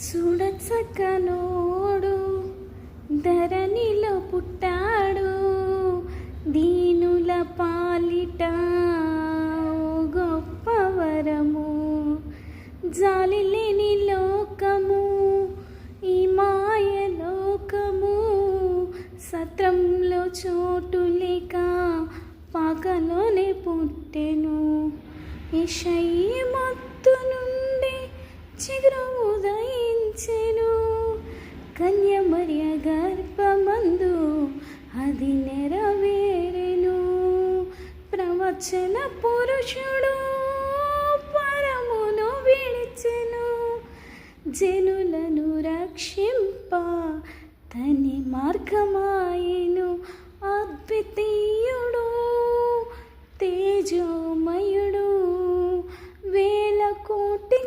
చూడచక్కనోడు ధరణిలో పుట్టాడు, దీనుల పాలిట గొప్ప వరము. జాలి లేని లోకము ఈ మాయ లోకము, సత్రంలో చోటు లేక పాకలోనే పుట్టెను. యెషయమత్తు నుండి చిగురు ఉదయించెను, కన్య మరియ గర్భమందు అది నెరవేరెను. ప్రవచన పురుషుడు పరమును విడిచెను, జనులను రక్షింప తని మార్గమాయెను. అద్వితీయుడు తేజోమయుడు, వేల కోటి